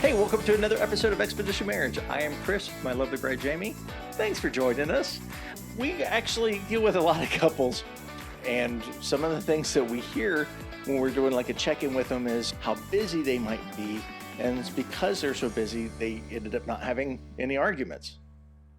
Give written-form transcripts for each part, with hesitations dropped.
Hey, welcome to another episode of Expedition Marriage. I am Chris, my lovely bride Jamie. Thanks for joining us. We actually deal with a lot of couples, and some of the things that we hear when we're doing like a check-in with them is how busy they might be, and it's because they're so busy, they ended up not having any arguments.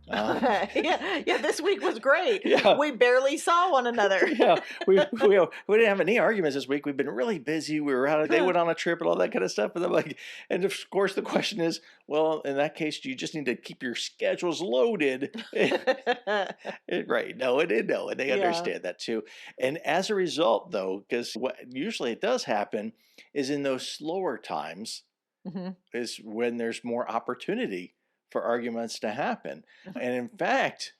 Yeah, this week was great. Yeah. We barely saw one another. Yeah, we didn't have any arguments this week. We've been really busy. We were out. They went on a trip and all that kind of stuff. And I'm like, and of course the question is, well, in that case, do you just need to keep your schedules loaded? Right? No, and they understand that too. And as a result, though, because what usually it does happen is in those slower times is when there's more opportunity for arguments to happen. And in fact,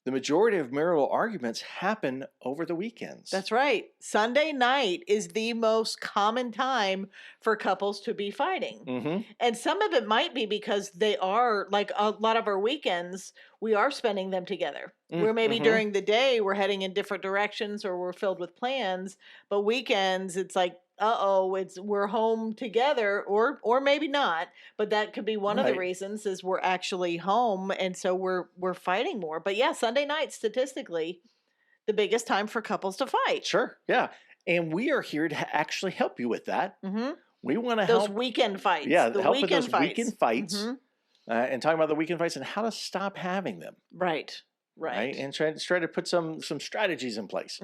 the majority of marital arguments happen over the weekends. That's right. Sunday night is the most common time for couples to be fighting. And some of it might be because they are, like a lot of our weekends, we are spending them together. Where maybe during the day we're heading in different directions or we're filled with plans, but weekends it's like, we're home together, or maybe not, but that could be one of the reasons is we're actually home, and so we're fighting more. But yeah, Sunday night statistically, the biggest time for couples to fight. Sure, yeah, and we are here to actually help you with that. We want to those help weekend fights. Yeah, the help weekend with those fights. weekend fights, and talking about the weekend fights and how to stop having them. Right, And try to put some strategies in place.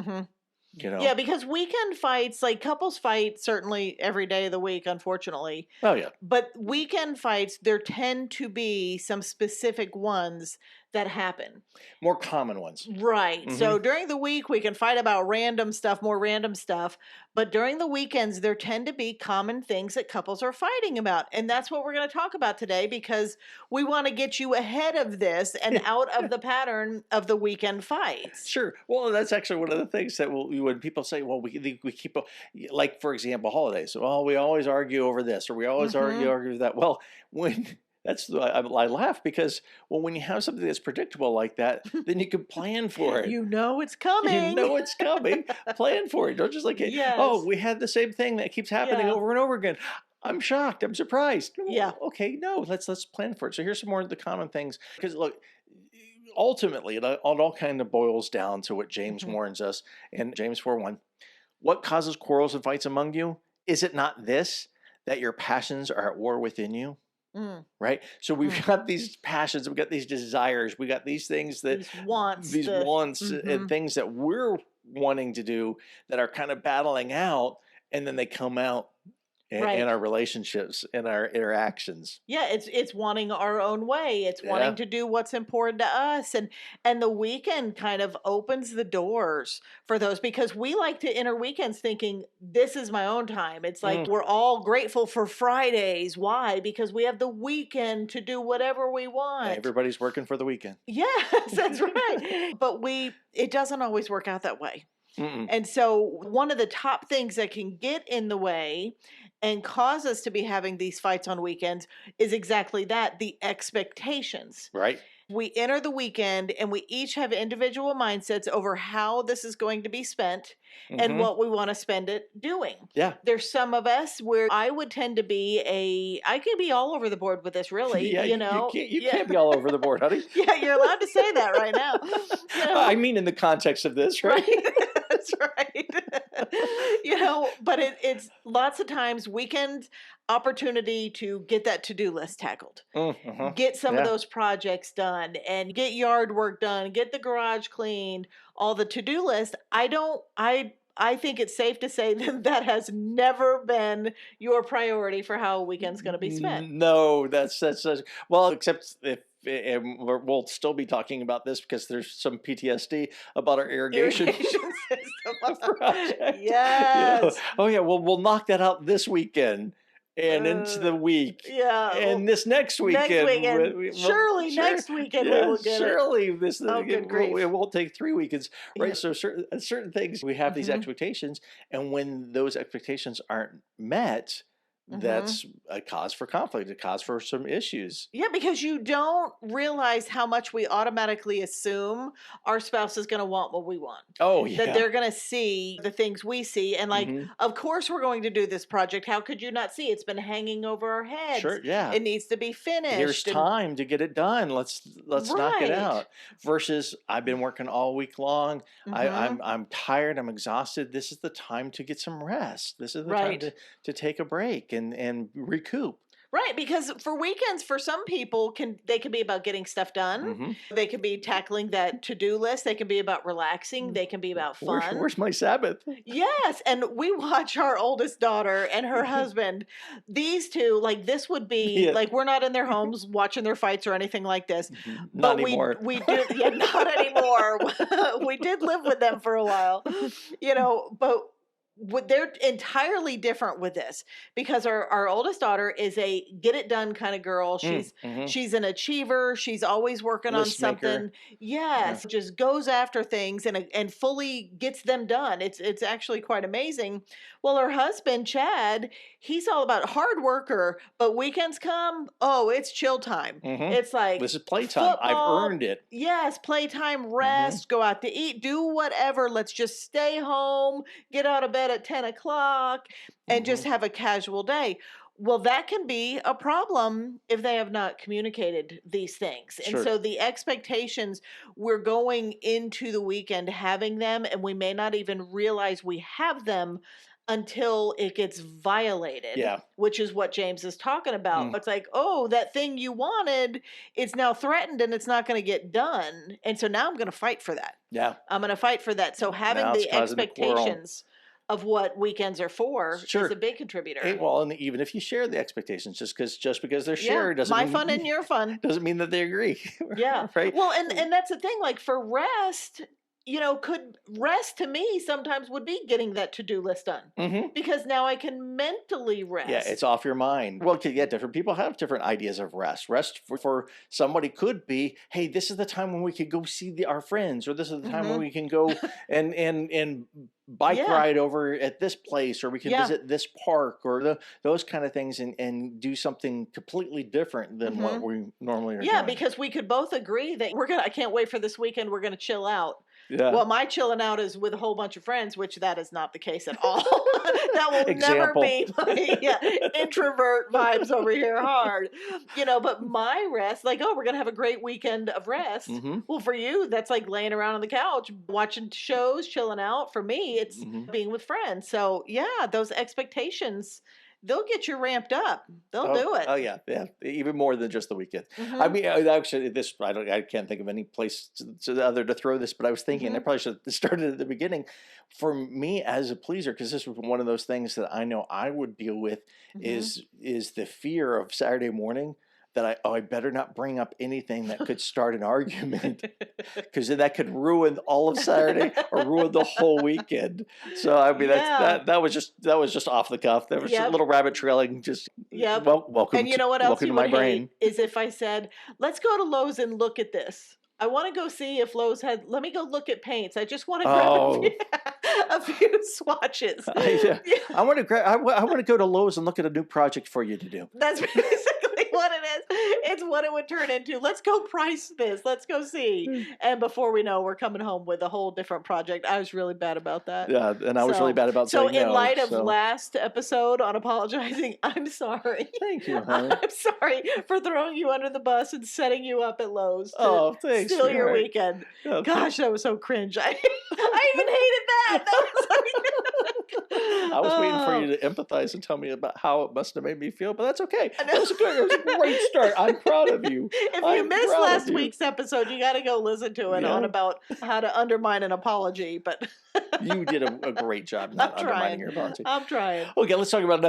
You know? Yeah, because weekend fights, like couples fight certainly every day of the week, unfortunately. Oh, yeah. But weekend fights, there tend to be some specific ones that happen. More common ones. Right. So during the week, we can fight about random stuff, more random stuff. But during the weekends, there tend to be common things that couples are fighting about. And that's what we're going to talk about today because we want to get you ahead of this and out of the pattern of the weekend fights. Sure. Well, that's actually one of the things that when people say, well, we keep, like, for example, holidays. Well, we always argue over this or we always argue over that. Well, I laugh because, well, when you have something that's predictable like that, then you can plan for it. You know it's coming. You know it's coming. Plan for it. Don't just like, oh, we had the same thing that keeps happening over and over again. I'm shocked. I'm surprised. Yeah. Okay, no, let's plan for it. So here's some more of the common things. Because look, ultimately, it all kind of boils down to what James warns us in James 4:1. What causes quarrels and fights among you? Is it not this, that your passions are at war within you? Right? So we've got these passions, we've got these desires, we got these things that these wants and things that we're wanting to do that are kind of battling out, and then they come out in our relationships, in our interactions. Yeah, it's wanting our own way. It's wanting to do what's important to us. And the weekend kind of opens the doors for those because we like to enter weekends thinking, this is my own time. It's like we're all grateful for Fridays. Why? Because we have the weekend to do whatever we want. Everybody's working for the weekend. Yes, that's right. But it doesn't always work out that way. And so one of the top things that can get in the way and cause us to be having these fights on weekends is exactly that, the expectations. Right. We enter the weekend and we each have individual mindsets over how this is going to be spent and what we want to spend it doing. Yeah. There's some of us where I would tend to be I could be all over the board with this, really. Yeah, you know, you can't be all over the board, honey. Yeah, you're allowed to say that right now. You know? I mean, in the context of this, right? That's right. But it's lots of times weekend opportunity to get that to-do list tackled. Get some of those projects done and get yard work done, get the garage cleaned, all the to-do list. I think it's safe to say that has never been your priority for how a weekend's going to be spent. No, that's well, except if we'll still be talking about this because there's some PTSD about our irrigation system project. Yes. Oh yeah, well, we'll knock that out this weekend and into the week. Yeah. And this next weekend. Next weekend we will get surely it. This it won't take 3 weekends, right? Yeah. So certain things we have these expectations, and when those expectations aren't met, Mhm. that's a cause for conflict, a cause for some issues. Yeah, because you don't realize how much we automatically assume our spouse is going to want what we want. Oh, That yeah. they're going to see the things we see. And, like, Hmm. of course, we're going to do this project. How could you not see? It's been hanging over our heads. Sure, yeah. It needs to be Here's finished. And, time to get it done. Let's knock it right. out. Versus I've been working all week long. Hmm. I'm tired. I'm exhausted. This is the time to get some rest. This is the time Right. to take a break and recoup. Right, because for weekends, for some people, can be about getting stuff done. Hmm. They can be tackling that to-do list. They can be about relaxing. They can be about fun. Where's my Sabbath? Yes, and we watch our oldest daughter and her husband. These two, like, this would be Yeah. like, we're not in their homes watching their fights or anything like this, Not but we anymore. we do, yeah, not anymore. We did live with them for a while, but they're entirely different with this, because our oldest daughter is a get it done kind of girl. Mm-hmm. She's an achiever. She's always working on List maker. something. Yeah. Yes, just goes after things and fully gets them done. It's actually quite amazing. Well, her husband Chad, he's all about hard worker, but weekends come, oh, it's chill time. Hmm. It's like This is playtime. I've football. earned it. Yes, playtime, Hmm. rest, go out to eat, do whatever. Let's just stay home, get out of bed at 10 o'clock, and just Hmm. have a casual day. Well, that can be a problem if they have not communicated these things. And Sure. so the expectations, we're going into the weekend having them, and we may not even realize we have them until it gets violated, Yeah. which is what James is talking about. Mm. It's like, oh, that thing you wanted is now threatened and it's not going to get done. And so now I'm going to fight for that. Yeah. I'm going to fight for that. So having Now it's the causing a quarrel. expectations of what weekends are for is Sure. a big contributor. Well, and even if you share the expectations, just because they're Yeah, shared doesn't my mean fun and your fun. doesn't mean that they agree. Yeah. Right? Well, and that's the thing. Like, for rest, could rest to me sometimes would be getting that to-do list done, Hmm. because now I can mentally Yeah, it's rest. off your mind. Well, yeah, different people have different ideas of rest. Rest for somebody could be, hey, this is the time when we could go see our friends, or this is the time when Hmm. we can go and bike Yeah. ride over at this place, or we can Yeah. visit this park, or those kind of things, and do something completely different than what Hmm. we normally are Yeah, doing. because we could both agree that I can't wait for this weekend. We're gonna chill out. Yeah. Well, my chilling out is with a whole bunch of friends, which that is not the case at all. That will never Example. be my, yeah, introvert vibes over here hard. But my rest, like, oh, we're gonna have a great weekend of rest. Hmm. Well, for you, that's like laying around on the couch, watching shows, chilling out. For me, it's Hmm. being with friends. So yeah, those expectations, they'll get you ramped up. They'll Oh, do it. oh yeah, yeah. Even more than just the weekend. I Hmm. mean, actually, I can't think of any place other to throw this. But I was thinking I Hmm. probably should have started at the beginning. For me as a pleaser, because this was one of those things that I know I would deal with, Hmm. is the fear of Saturday morning that I better not bring up anything that could start an argument, because then that could ruin all of Saturday or ruin the whole weekend. So I mean Yeah. that was just off the cuff. There was just a Yep. little rabbit trailing. Just Yep. welcome And you know what else welcome to you my would hate brain. is if I said, "Let's go to Lowe's and look at this. I want to go see if Lowe's had. Let me go look at paints. I just want to grab a few, Oh, a few swatches." yeah. Yeah, I want to go to Lowe's and look at a new project for you to do. that's basically what it is. It's what it would turn into. Let's go price this. Let's go see. And before we know, we're coming home with a whole different project. I was really bad about that. Yeah, and I was really So, bad about so saying in no. light of So last episode on apologizing, I'm sorry. thank you, honey. I'm sorry for throwing you under the bus and setting you up at Lowe's to Oh, thanks, steal your sweetheart. weekend. Yeah, Gosh, that was so cringe. I even hated that. That was I was waiting for you oh, to empathize and tell me about how it must have made me feel, but that's okay. I It know. was good. It was a great start. I'm proud of you. If you I'm missed proud of last you. week's episode, you got to go listen to it on Yeah, about how to undermine an apology. But you did a great job I'm not undermining trying. your apology. I'm trying. Okay, let's talk about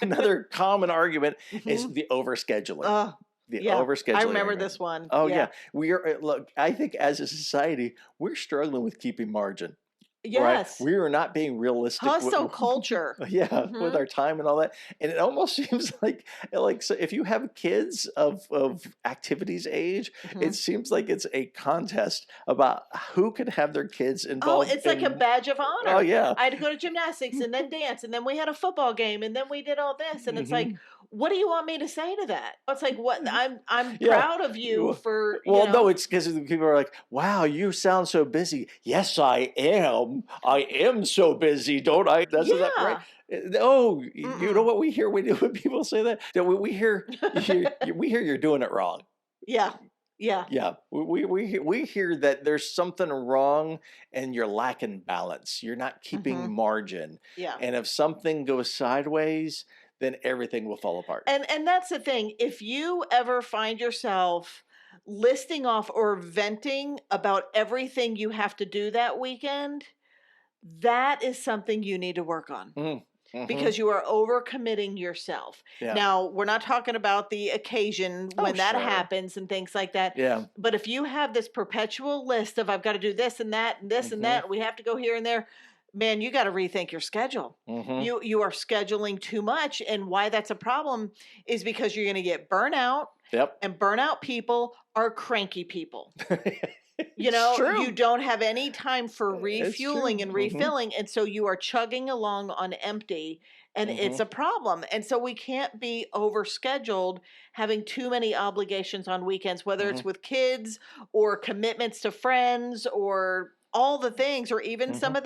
another common argument is Mhm. the overscheduling. The Yeah, overscheduling I remember argument. this one. Oh Yeah. yeah, we are. Look, I think as a society, we're struggling with keeping margin. right? Yes. We are not being realistic. Hustle culture. Yeah, with Mhm. our time and all that. And it almost seems like so if you have kids of activities age, it Mhm. seems like it's a contest about who can have their kids Oh, involved it's like a in. badge of Oh honor. yeah. I had to go to gymnastics and then dance, and then we had a football game, and then we did all this, and it's like, Hmm. what do you want me to say to that? It's like, what I'm Yeah. proud of you Well, for, no, it's because people are like, "Wow, you sound so busy." Yes, I am. I am so busy, don't I? That's not right. yeah. Oh, you know Mm-mm. what we hear when people say that? That we hear we hear you're doing it wrong. Yeah. Yeah. Yeah, we hear that there's something wrong and you're lacking balance. You're not keeping Mhm. margin, Yeah. and if something goes sideways, then everything will fall apart. And that's the thing. If you ever find yourself listing off or venting about everything you have to do that weekend, that is something you need to work on. Mm, hmm. Because you are overcommitting yourself. Yeah. Now, we're not talking about the occasion Oh, when that sure. happens and things like that. Yeah. But if you have this perpetual list of I've got to do this and that and this and Hmm. that, we have to go here and there, man, you got to rethink your schedule. Hmm. You are scheduling too much, and why that's a problem is because you're going to get burnout, Yep. and burnout people are cranky people. It's You true. don't have any time for It's refueling true. and Hmm. refilling. And so you are chugging along on empty, and it's Hmm. a problem. And so we can't be overscheduled, having too many obligations on weekends, whether Hmm. it's with kids or commitments to friends or all the things, or even some Hmm. of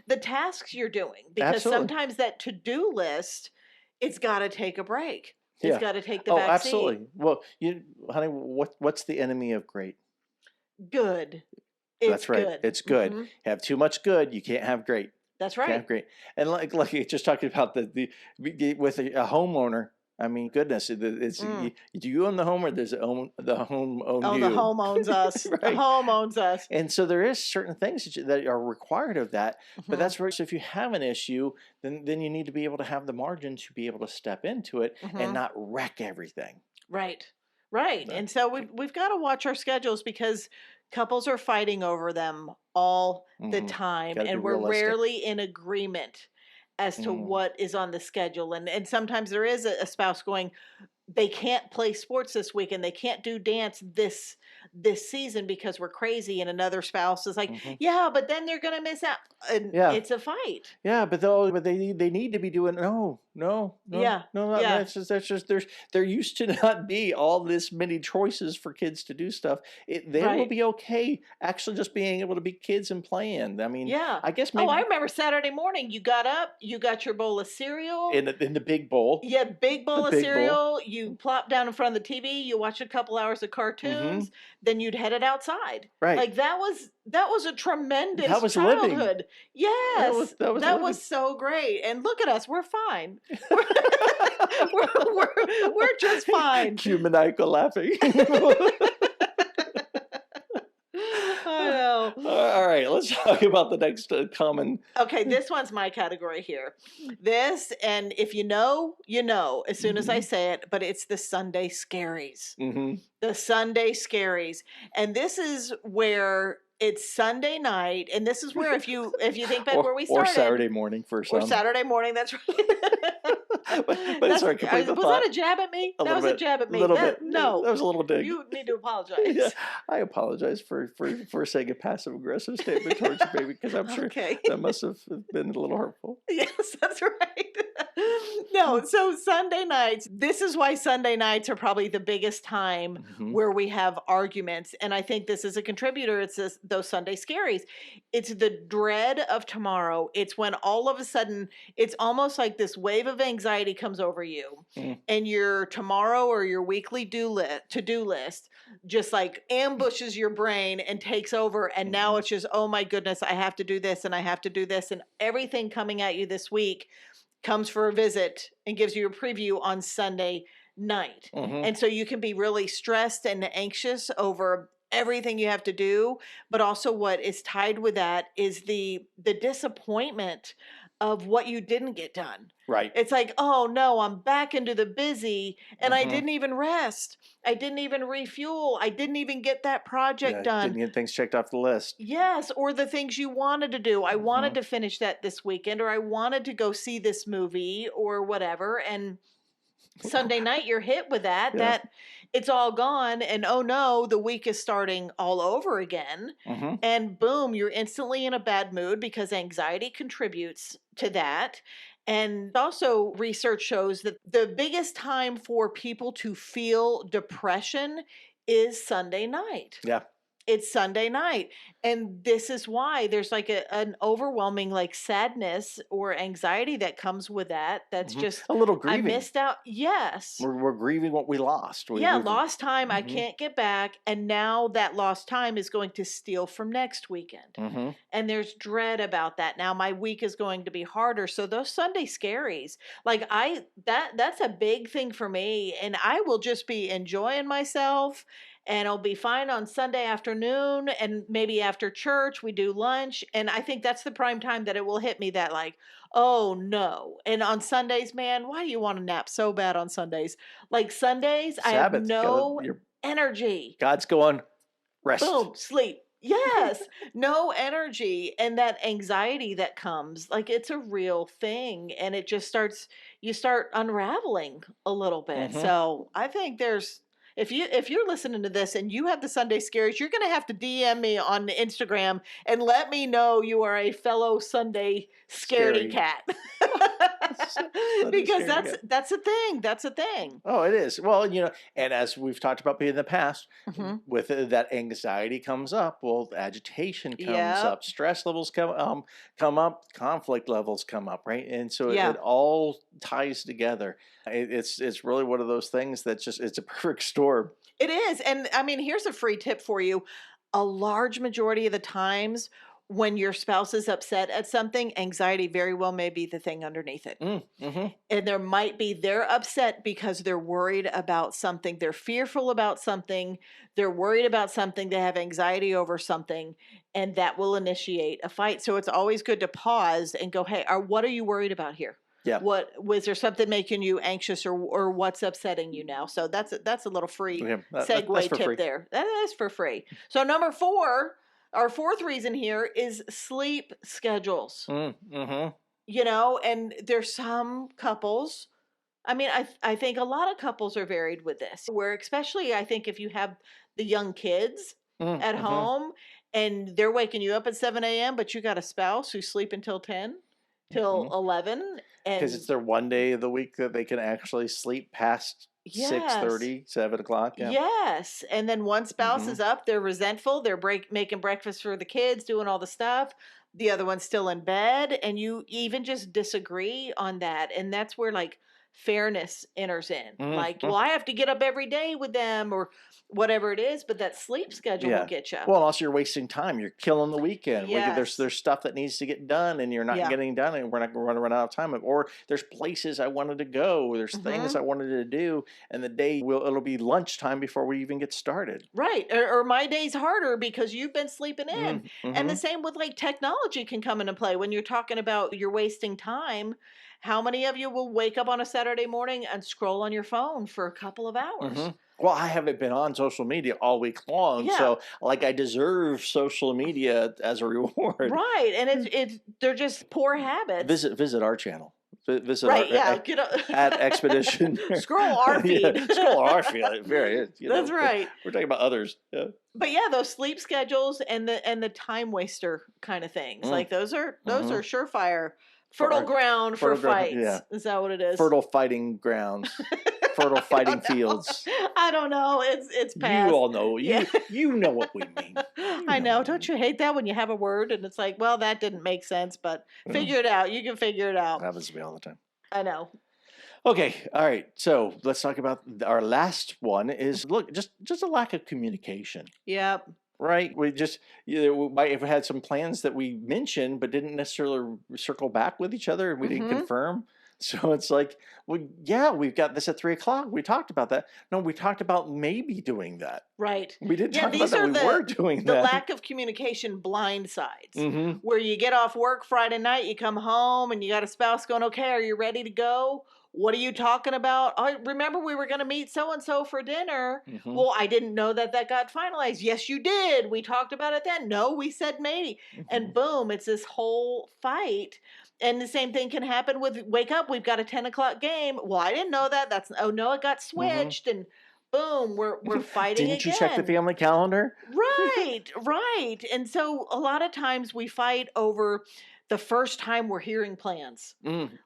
the tasks you're doing. Because Absolutely. sometimes that to-do list, it's got to take a break. It's Yeah. got to take the Oh, back seat. absolutely. Well, honey, what's the enemy of great? Good. It's That's right. good. It's good. Hmm. Have too much good, you can't have great. That's Can't right. have great. And like you just talking about with a homeowner. I mean, goodness, Mm. do you own the home or does the home own Oh, the you? home owns us. The Right. home owns us. And so there is certain things that are required of that, but Mhm, that's where so if you have an issue, then you need to be able to have the margin to be able to step into it and mhm. not wreck everything. Right. Right. Right. And so we've got to watch our schedules because couples are fighting over them all the Mm-hmm. time, Got to be and we're realistic. rarely in agreement as to Mm. what is on the schedule. And sometimes there is a spouse going, they can't play sports this weekend. They can't do dance this season because we're crazy. And another spouse is like, Hmm. yeah, but then they're gonna miss out. And Yeah. it's a fight. Yeah, but they need to be doing Yeah. no, not Yeah. that's just there used to not be all this many choices for kids to do stuff. They will Right. be okay actually just being able to be kids and playing. I mean, Yeah. I guess Oh, I maybe remember Saturday morning, you got up, you got your bowl of cereal, in the big bowl, you had big the bowl of big bowl. cereal, you plopped down in front of the TV, you watched a couple hours of Hmm. cartoons, then you'd headed outside. Right. Like that was a That tremendous was living. childhood. Yes. That was That living. was so great. And look at us, we're fine. We're we're just fine. Cue maniacal laughing. I know. All right, let's talk about the next common. Okay, this one's my category here. This, and if you know, you know, as soon as I Hmm. say it, but it's the Sunday scaries. Hmm. The Sunday scaries. And this is where it's Sunday night, and this is where if you think back where we Or started, Saturday morning for or some. Saturday morning, that's right. But sorry, complete the Was thought. that a jab at me? A That little was a bit, jab at a me. little bit. No, That was a little dig. you need to Yeah, apologize. I apologize for saying a passive aggressive statement towards you, baby, because I'm sure Okay. that must have been a little hurtful. Yes, that's right. No, so Sunday nights, this is why Sunday nights are probably the biggest time Hmm. where we have arguments. And I think this is a contributor. It's those Sunday scaries. It's the dread of tomorrow. It's when all of a sudden it's almost like this wave of anxiety comes over you, Mm. and your tomorrow or your weekly to-do list just like ambushes your brain and takes over. And now Hmm. it's just, oh my goodness, I have to do this and I have to do this. And everything coming at you this week comes for a visit and gives you a preview on Sunday night. Hmm. And so you can be really stressed and anxious over everything you have to do, but also what is tied with that is the disappointment of what you didn't get done. Right. It's like, oh no, I'm back into the busy and I Hmm. didn't even rest. I didn't even refuel. I didn't even get that project Yeah. done. Didn't get things checked off the list. Yes, or the things you wanted to do. I wanted Hmm. to finish that this weekend, or I wanted to go see this movie or whatever. And Sunday night you're hit with Yeah. that it's all gone and oh no, the week is starting all over again. Hmm. And boom, you're instantly in a bad mood because anxiety contributes to that. And also research shows that the biggest time for people to feel depression is Sunday night. Yeah. It's Sunday night. And this is why there's like an overwhelming like sadness or anxiety that comes with that. That's Hmm. just, A little I grieving. missed out. Yes. We're grieving what we lost. Yeah, We've. lost time I Hmm. can't get back. And now that lost time is going to steal from next weekend. Hmm. And there's dread about that. Now my week is going to be harder. So those Sunday scaries, like that's a big thing for me. And I will just be enjoying myself and I'll be fine on Sunday afternoon and maybe after church we do lunch. And I think that's the prime time that it will hit me that like, oh no. And on Sundays, man, why do you want to nap so bad on Sundays? Like Sundays, I have Sabbath. no Your energy. God's going rest. Boom, sleep. Yes, no energy. And that anxiety that comes, like it's a real thing. And it just starts, you start unraveling a little bit. Hmm. So I think there's, if you're listening to this and you have the Sunday scares, you're gonna have to DM me on Instagram and let me know you are a fellow Sunday scaredy Scary. cat. Sunday Because scared again. that's a thing. That's a thing. Oh, it is. Well, and as we've talked about in the past, Hmm. with that anxiety comes up, well, agitation comes Yep. up, stress levels come up, conflict levels come up, right? And so it Yeah. all ties together. It's really one of those things that's just it's a perfect storm. It is. And I mean, here's a free tip for you. A large majority of the times when your spouse is upset at something, anxiety very well may be the thing underneath it. Mm-hmm. And there might be they're upset because they're worried about something, they're fearful about something, they're worried about something, they have anxiety over something, and that will initiate a fight. So it's always good to pause and go, hey, what are you worried about here? Yeah. What was there something making you anxious or what's upsetting you now? So that's a little free Yeah, that's segue for tip free. there. That is for free. So number 4, our fourth reason here is sleep schedules. Mm-hmm. And there's some couples. I mean, I think a lot of couples are varied with this, where especially I think if you have the young kids at Mm-hmm. home and they're waking you up at 7 a.m., but you got a spouse who's sleeping till 10, till 11. Because it's And their one day of the week that they can actually sleep past yes, 6:30, 7 o'clock. Yeah. yes. And then one spouse Mm-hmm. is up, they're resentful, they're making breakfast for the kids, doing all the stuff. The other one's still in bed, and you even just disagree on that. And that's where like fairness enters in. Like, Mm-hmm. well, I have to get up every day with them or whatever it is, but that sleep schedule will Yeah. get you. Well, also you're wasting time. You're killing the weekend. Yes. There's stuff that needs to get done, and you're not Yeah. getting done, and we're not going to run out of time. Or there's places I wanted to go. There's things Hmm. I wanted to do, and it'll be lunchtime before we even get started. Right. Or my day's harder because you've been sleeping in. And the Mm-hmm. same with like technology can come into play when you're talking about you're wasting time. How many of you will wake up on a Saturday morning and scroll on your phone for a couple of Mm-hmm. hours? Well, I haven't been on social media all week long, Yeah. so like I deserve social media as a reward. Right. And it's they're just poor habits. Visit our channel. Visit our Right. Yeah. Get at Expedition. scroll our feed. Yeah, scroll our feed. Very, That's right. We're talking about others. Yeah. But yeah, those sleep schedules and the time waster kind of things. Like those are Mm-hmm. surefire For fertile our ground for fertile ground, fights. yeah. Is that what it is? Fertile fighting grounds, fertile I fighting don't know. fields. I don't know. It's past. You all know. Yeah. You know what we mean. I know. what we Don't mean. you hate that when you have a word and it's like, well, that didn't make sense, but Yeah. figure it out. You can figure it out. Happens to me all the time. I know. Okay, all right. So let's talk about our last one. Is look just a lack of communication. Yep. Right, we just we might have had some plans that we mentioned, but didn't necessarily circle back with each other, and we didn't Mm-hmm. confirm. So it's like, well, yeah, we've got this at 3 o'clock. We talked about that. No, we talked about maybe doing that. Right. We didn't Yeah, talk about these that. are We were doing the that. lack of communication blind sides. Mm-hmm. Where you get off work Friday night, you come home and you got a spouse going, "Okay, are you ready to go? What are you talking about? Oh, remember we were going to meet so and so for dinner. Mm-hmm. Well, I didn't know that that got finalized. Yes, you did. We talked about it then. No, we said maybe." Mm-hmm. And boom, it's this whole fight. And the same thing can happen with wake up, we've got a 10 o'clock game. Well, I didn't know that. That's oh no, it got Mm-hmm. switched. And boom, we're fighting Didn't you check the again. family calendar? Right, right. And so a lot of times we fight over the first time we're hearing plans.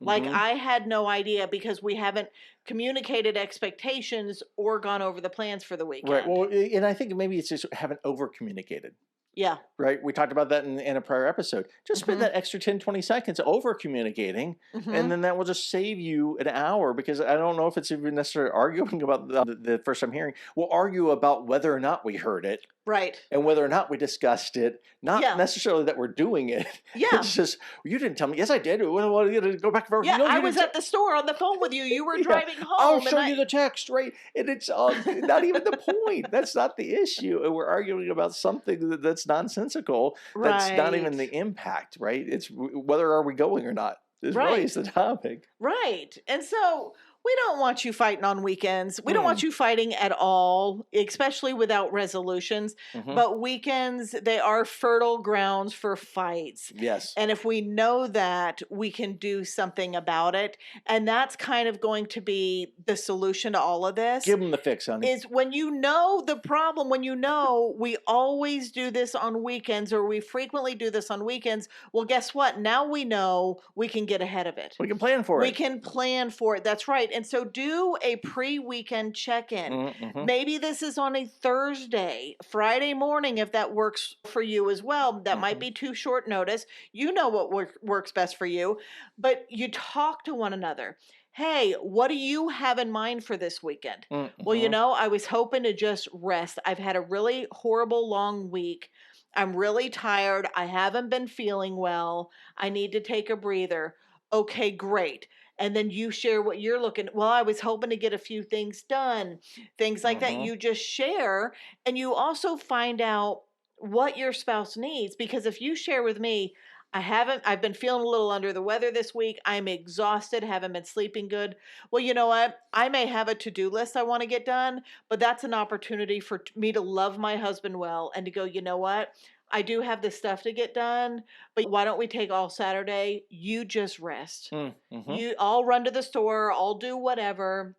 Like Mm-hmm. I had no idea because we haven't communicated expectations or gone over the plans for the Right. weekend. Well, and I think maybe it's just haven't over communicated. Yeah. Right? We talked about that in a prior episode. Just spend Mhm. that extra 10, 20 seconds over communicating, and Mhm. then that will just save you an hour because I don't know if it's even necessarily arguing about the first time hearing. We'll argue about whether or not we heard it Right. and whether or not we discussed it, not Yeah. necessarily that we're doing it. Yeah. It's just, "Well, you didn't tell me." Yes, I did. Well, you to go back and forth. Yeah, No, I you was didn't. at the store on the phone with you. You were Yeah, driving I'll home and show you the text, right? And it's not even the point. That's not the issue. And we're arguing about something that's nonsensical. That's not even right. the impact, right? It's whether are we going or not. Is really is Right. the topic. Right. And so we don't want you fighting on weekends. We don't want Mm, you fighting at all, especially without resolutions. hmm. But weekends, they are fertile grounds for fights. Yes. And if we know that, we can do something about it. And that's kind of going to be the solution to all of this Give them the fix, honey. is when you know the problem, when you know we always do this on weekends or we frequently do this on weekends, well, guess what? Now we know we can get ahead of it. We can plan for We it. can plan for it. That's right. And so do a pre-weekend check-in. Mm-hmm. Maybe this is on a Thursday, Friday morning, if that works for you as well. That might Mm-hmm. be too short notice. You know what works best for you, but you talk to one another. Hey, what do you have in mind for this weekend? Well, Mm-hmm. I was hoping to just rest. I've had a really horrible long week. I'm really tired. I haven't been feeling well. I need to take a breather. Okay, great. And then you share what you're looking. Well, I was hoping to get a few things done. Things like that. Mm-hmm. You just share and you also find out what your spouse needs because if you share with me, I've been feeling a little under the weather this week. I'm exhausted, haven't been sleeping good. Well, you know what? I may have a to-do list I want to get done, but that's an opportunity for me to love my husband well and to go, you know what? I do have this stuff to get done, but why don't we take all Saturday? You just rest. Mm-hmm. I'll run to the store, I'll do whatever,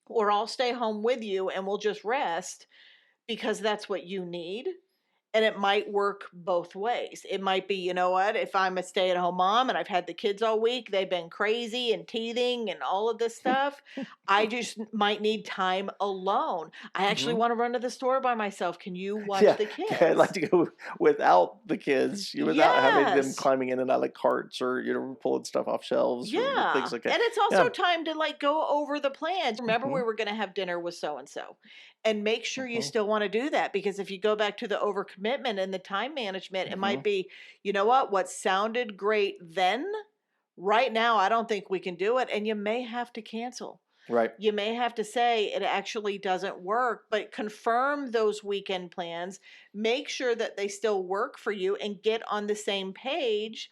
or I'll stay home with you and we'll just rest because that's what you need. And it might work both ways. It might be, you know what, if I'm a stay at home mom and I've had the kids all week, they've been crazy and teething and all of this stuff. I just might need time alone. I actually Mm-hmm. want to run to the store by myself. Can you watch Yeah, the I'd like kids? to go without the kids, without having them Yes. climbing in and out of carts or pulling stuff off shelves or Yeah. things like that. And it's also Yeah. time to like go over the plans. Remember, Mm-hmm. we were going to have dinner with so and so. And make sure you Mm-hmm. still want to do that because if you go back to the overcommitment and the time management, it Mm-hmm. might be, you know what sounded great then, right now, I don't think we can do it. And you may have to cancel. Right. You may have to say it actually doesn't work, but confirm those weekend plans. Make sure that they still work for you and get on the same page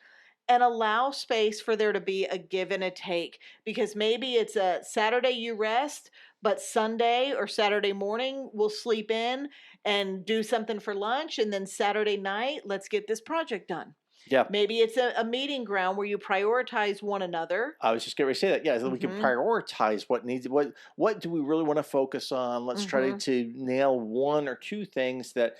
and allow space for there to be a give and a take because maybe it's a Saturday you rest, but Sunday or Saturday morning we'll sleep in and do something for lunch. And then Saturday night, let's get this project done. Yeah. Maybe it's a meeting ground where you prioritize one another. I was just going to say that. Yeah, so we can Mm-hmm. prioritize what do we really want to focus on. Let's try Mm-hmm. to nail one or two things that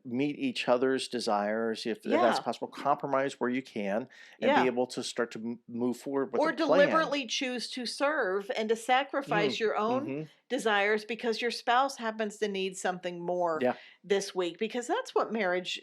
meet each other's desires. If that's Yeah. possible, compromise where you can, and be Yeah. able to start to move forward with Or a plan. deliberately choose to serve and to sacrifice your own Mm-hmm. desires because your spouse happens to need something more Yeah. this week because that's what marriage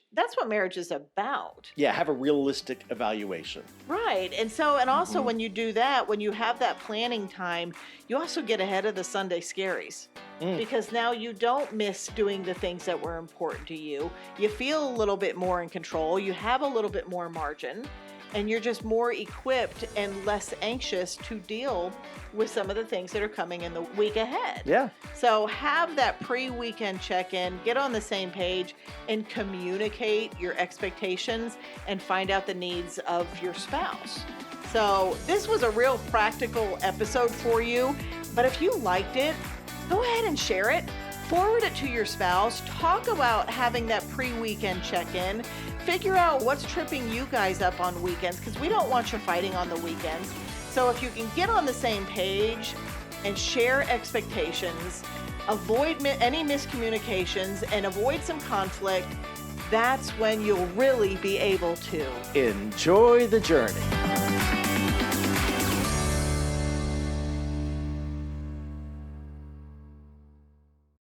is about. Yeah. Have a realistic evaluation. Right. And also Mm-hmm. when you do that, when you have that planning time, you also get ahead of the Sunday scaries. Mm. Because now you don't miss doing the things that were important to you. You feel a little bit more in control. You have a little bit more margin. and you're just more equipped and less anxious to deal with some of the things that are coming in the week ahead. Yeah. So have that pre-weekend check-in, get on the same page, and communicate your expectations and find out the needs of your spouse. So this was a real practical episode for you, but if you liked it, go ahead and share it. Forward it to your spouse. Talk about having that pre-weekend check-in. Figure out what's tripping you guys up on weekends, because we don't want you fighting on the weekends. So if you can get on the same page and share expectations, avoid any miscommunications, and avoid some conflict, that's when you'll really be able to Enjoy the journey.